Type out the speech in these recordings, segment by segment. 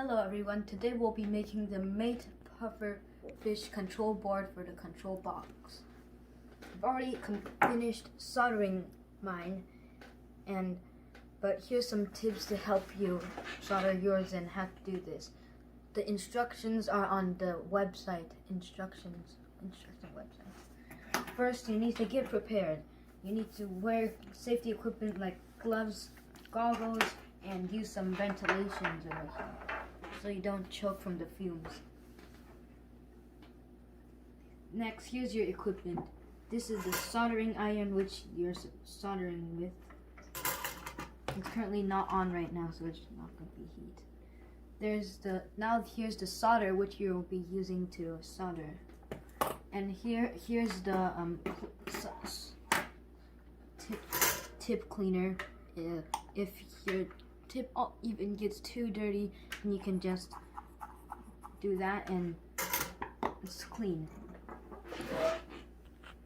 Hello everyone, today we'll be making the mate puffer fish control board for the control box. I've already finished soldering mine, but here's some tips to help you solder yours and how to do this. The instructions are on the website, instruction website. First, you need to get prepared. You need to wear safety equipment like gloves, goggles, and use some ventilations over here, so you don't choke from the fumes. Next, here's your equipment. This is the soldering iron which you're soldering with. It's currently not on right now, so it's not going to be heat. Here's the solder which you'll be using to solder. And here's the tip cleaner. If your tip even gets too dirty, and you can just do that and it's clean.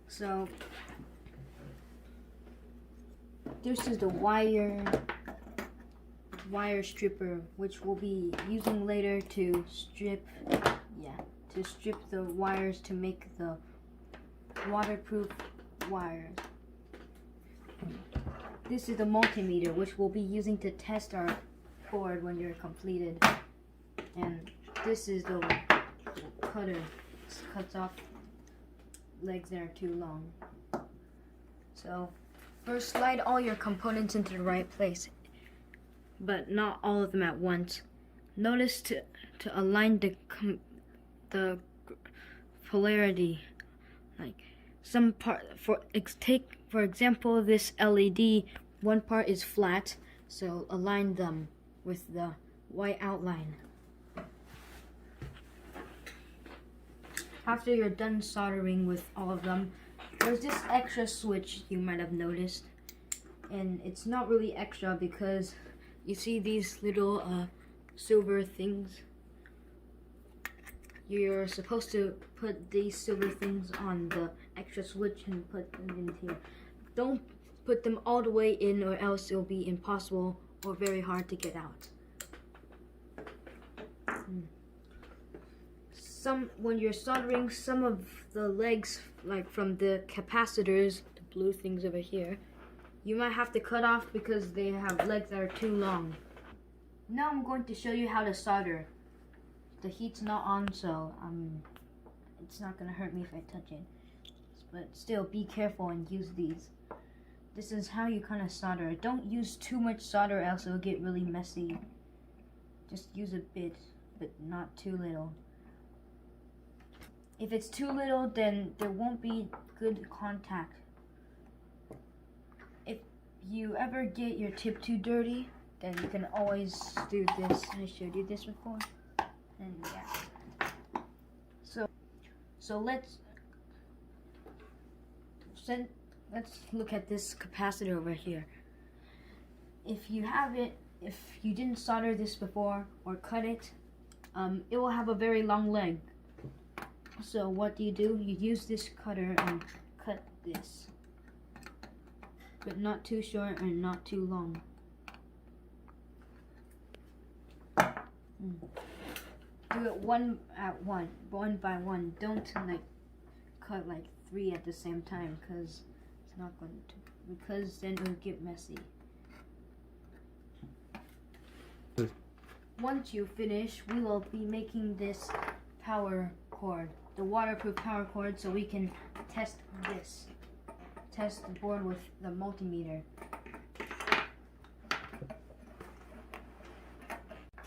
So this is the wire stripper, which we'll be using later to strip the wires to make the waterproof wires. This is the multimeter, which we'll be using to test our board when you're completed. And this is the cutter. This cuts off legs that are too long. So first, slide all your components into the right place, but not all of them at once. Notice to align the polarity. Like some part, take for example this LED, one part is flat, so align them with the white outline. After you're done soldering with all of them, there's this extra switch you might have noticed, and it's not really extra because you see these little silver things. You're supposed to put these silver things on the extra switch and put them in here. Don't put them all the way in, or else it'll be impossible or very hard to get out. When you're soldering, some of the legs, like from the capacitors, the blue things over here, you might have to cut off because they have legs that are too long. Now I'm going to show you how to solder. The heat's not on, so it's not gonna hurt me if I touch it. But still, be careful and use these. This is how you kind of solder. Don't use too much solder, else it'll get really messy. Just use a bit, but not too little. If it's too little, then there won't be good contact. If you ever get your tip too dirty, then you can always do this. I showed you this before. And yeah. So let's look at this capacitor over here. If you didn't solder this before or cut it, it will have a very long leg. So what do? You use this cutter and cut this, but not too short and not too long. Do it one by one. Don't cut like 3 at the same time, because then it'll get messy. Once you finish, we will be making this power cord, the waterproof power cord, so we can test the board with the multimeter.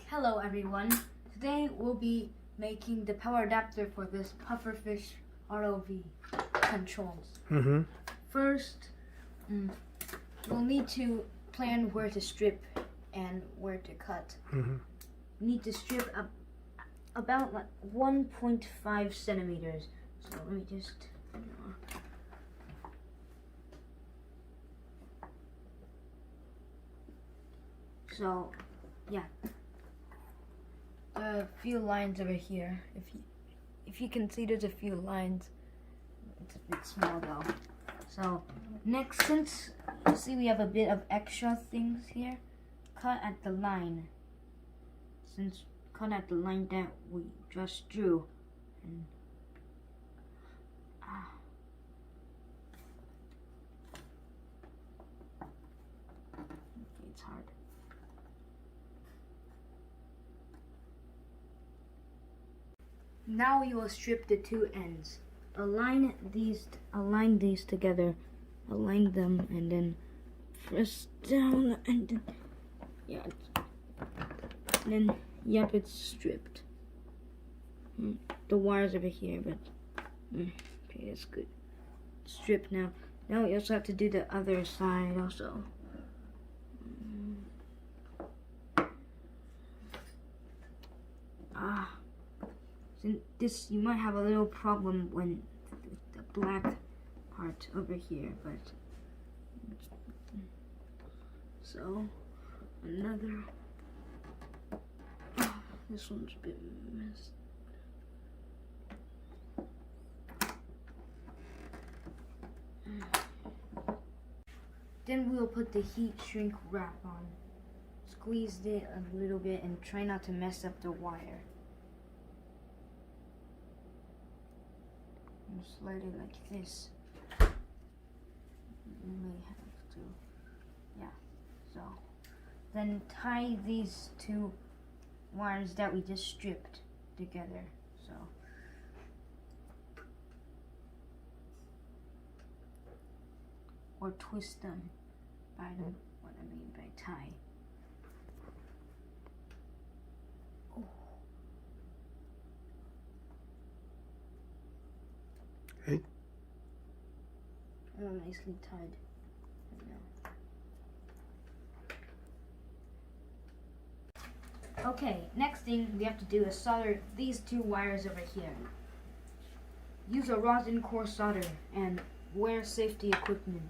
Hello everyone. Today we'll be making the power adapter for this pufferfish ROV controls. First, we'll need to plan where to strip and where to cut. We need to strip about like 1.5 centimeters. So let me just. So, yeah. A few lines over here. If you can see, there's a few lines. It's a bit small though. So next, since you see we have a bit of extra things here, cut at the line. cut out the line that we just drew. And it's hard. Now we will strip the two ends. Align these together. Align them and then press down and then yep, it's stripped. The wire's over here, but okay, that's good. Stripped now. Now we also have to do the other side also. This, you might have a little problem when the black part over here, but so another. This one's a bit messed. Then we'll put the heat shrink wrap on. Squeeze it a little bit and try not to mess up the wire. And slide it like this. You may have to, yeah. So then tie these two wires that we just stripped together. So or twist them. I don't know what I mean by tie. Oh. Okay. Oh, nicely tied. Okay, next thing we have to do is solder these two wires over here. Use a rosin core solder and wear safety equipment.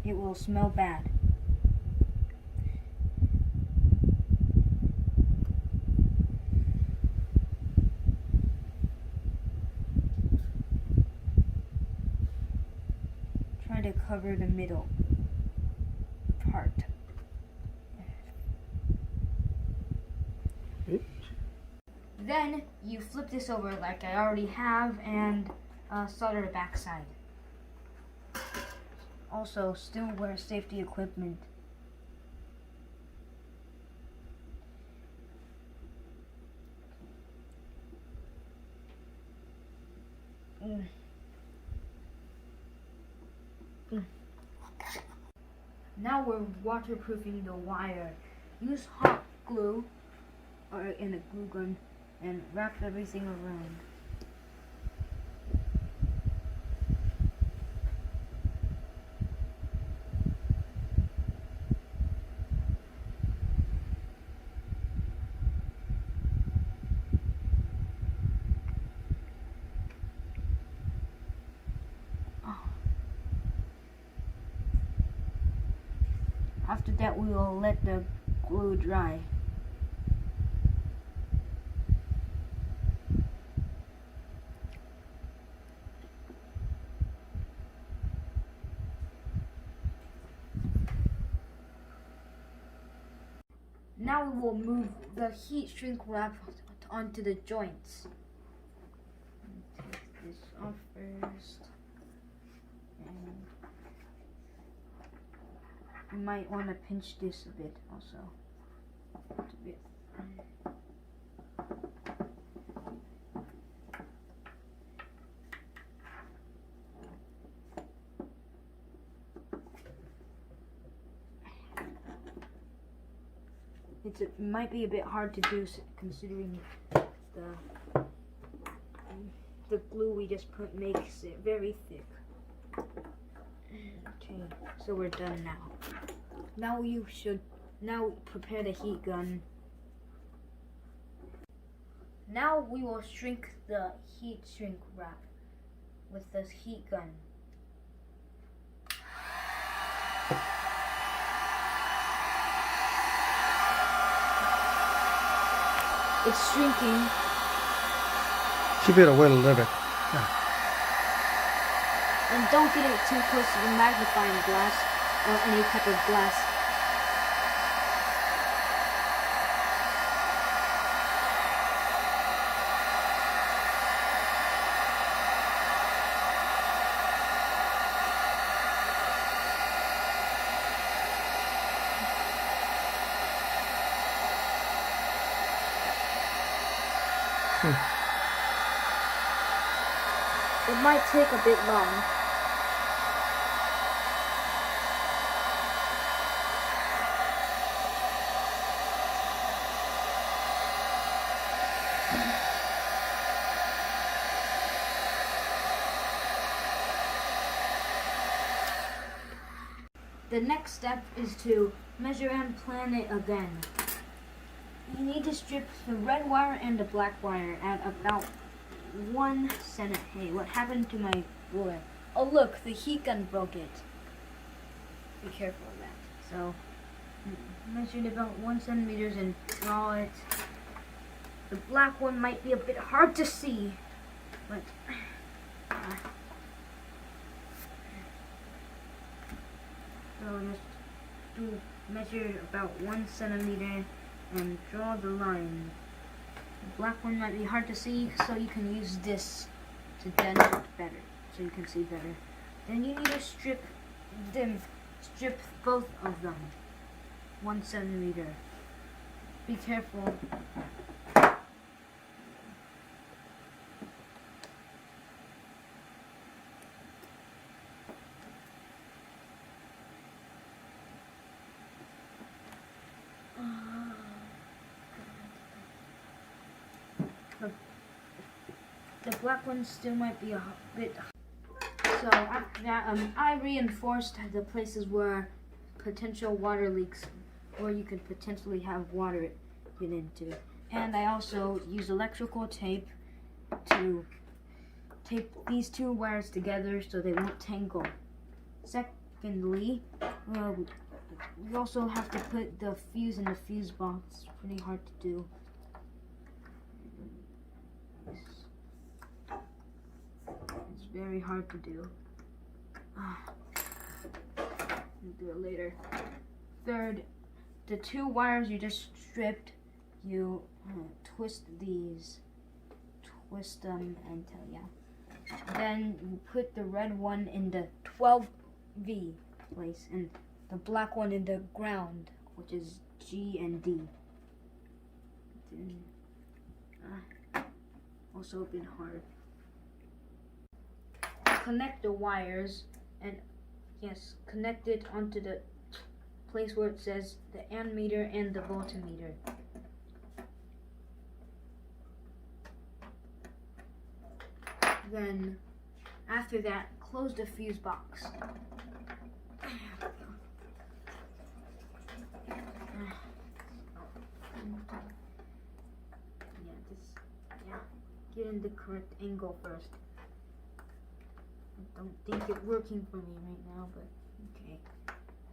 It will smell bad. Try to cover the middle part. Then you flip this over like I already have and solder the back side. Also, still wear safety equipment. Now we're waterproofing the wire. Use hot glue or in a glue gun and wrap everything around. After that, we will let the glue dry. Now we will move the heat shrink wrap onto the joints. Take this off first. And you might want to pinch this a bit also. Just a bit. It might be a bit hard to do considering the glue we just put makes it very thick. Okay, so we're done now. Now prepare the heat gun. Now we will shrink the heat shrink wrap with this heat gun. It's shrinking. Keep it away a little bit. Yeah. And don't get it too close to the magnifying glass or any type of glass. It might take a bit long. The next step is to measure and plan it again. You need to strip the red wire and the black wire at about 1 centimeter. Hey, what happened to my ruler? Oh look, the heat gun broke it. Be careful of that. So, measure it about 1 centimeter and draw it. The black one might be a bit hard to see, but so just measure about 1 centimeter and draw the line. The black one might be hard to see, so you can use this to dent it better, so you can see better. Then you need to strip both of them 1 centimeter. Be careful. The black one still might be a bit. So after that, I reinforced the places where potential water leaks, or you could potentially have water get into. And I also used electrical tape to tape these two wires together so they won't tangle. Secondly, we also have to put the fuse in the fuse box. It's pretty hard to do. It's very hard to do. We'll do it later. Third, the two wires you just stripped, you twist these. Twist them until, yeah. Then you put the red one in the 12V place and the black one in the ground, which is G and D. Also been hard. Connect the wires and yes, connect it onto the place where it says the ammeter and the voltmeter. Then after that, close the fuse box. Get in the correct angle first. I don't think it's working for me right now, but okay.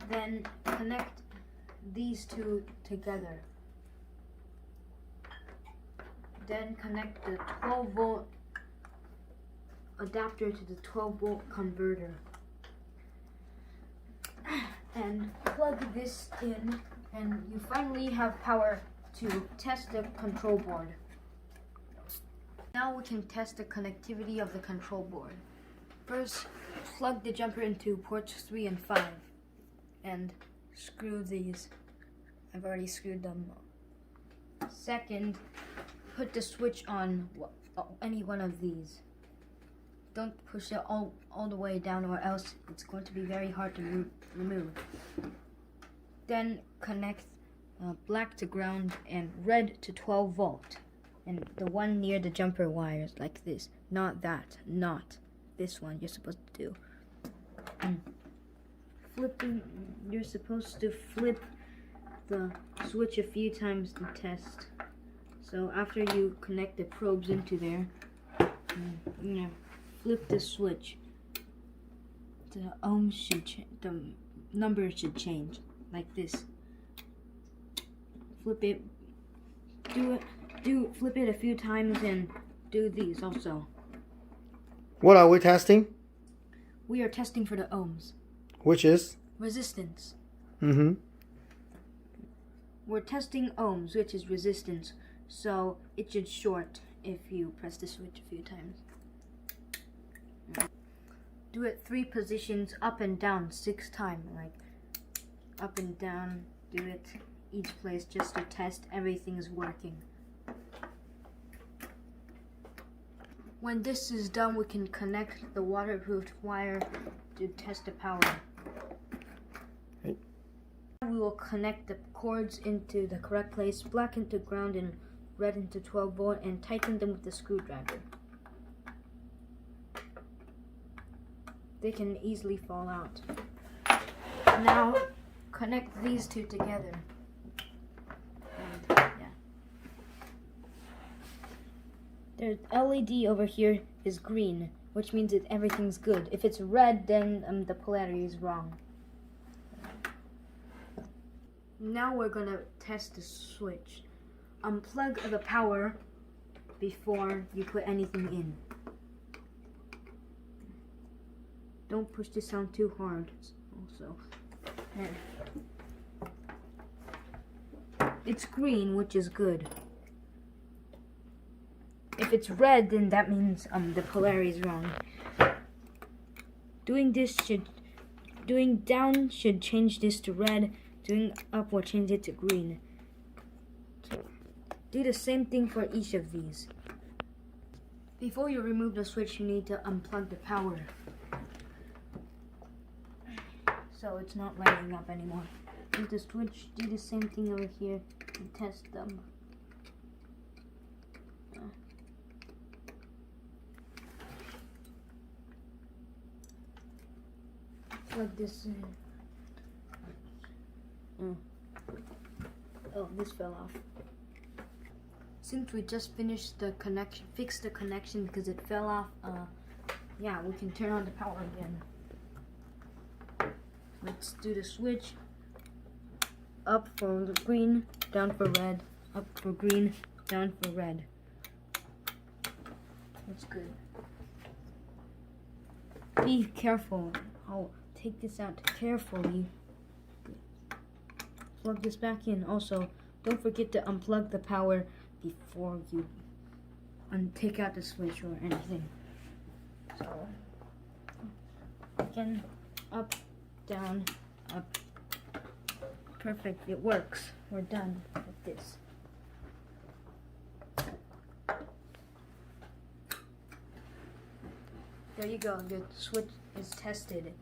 Then connect these two together. Then connect the 12-volt adapter to the 12-volt converter. And plug this in, and you finally have power to test the control board. Now we can test the connectivity of the control board. First, plug the jumper into ports 3 and 5 and screw these. I've already screwed them. Second, put the switch on any one of these. Don't push it all the way down, or else it's going to be very hard to remove. Then connect black to ground and red to 12 volt. And the one near the jumper wires, like this. Not that. Not this one you're supposed to do. You're supposed to flip the switch a few times to test. So after you connect the probes into there, flip the switch. The ohms the number should change, like this. Flip it. Flip it a few times and do these also. What are we testing? we are testing for the ohms. Which is? Resistance. Mm-hmm. We're testing ohms, which is resistance. So it should short if you press the switch a few times. Do it 3 positions, up and down 6 times. Like up and down, do it each place just to test everything is working. When this is done, we can connect the waterproof wire to test the power. Okay. We will connect the cords into the correct place, black into ground and red into 12 volt, and tighten them with the screwdriver. They can easily fall out. Now, connect these two together. And, yeah. The LED over here is green, which means that everything's good. If it's red, then the polarity is wrong. Now we're gonna test the switch. Unplug the power before you put anything in. Don't push this down too hard. Also, there. It's green, which is good. If it's red, then that means the polarity is wrong. Doing down should change this to red. Doing up will change it to green. Do the same thing for each of these. Before you remove the switch, you need to unplug the power, so it's not lighting up anymore. With the switch, do the same thing over here and test them. Plug this in. Oh, this fell off. Since we just finished the connection, fixed the connection because it fell off, yeah, we can turn on the power again. Let's do the switch. Up for green, down for red, up for green, down for red. That's good. Be careful. I'll take this out carefully. Plug this back in. Also, don't forget to unplug the power before you take out the switch or anything. So, again, up, down, up. Perfect, it works. We're done with this. There you go, the switch is tested.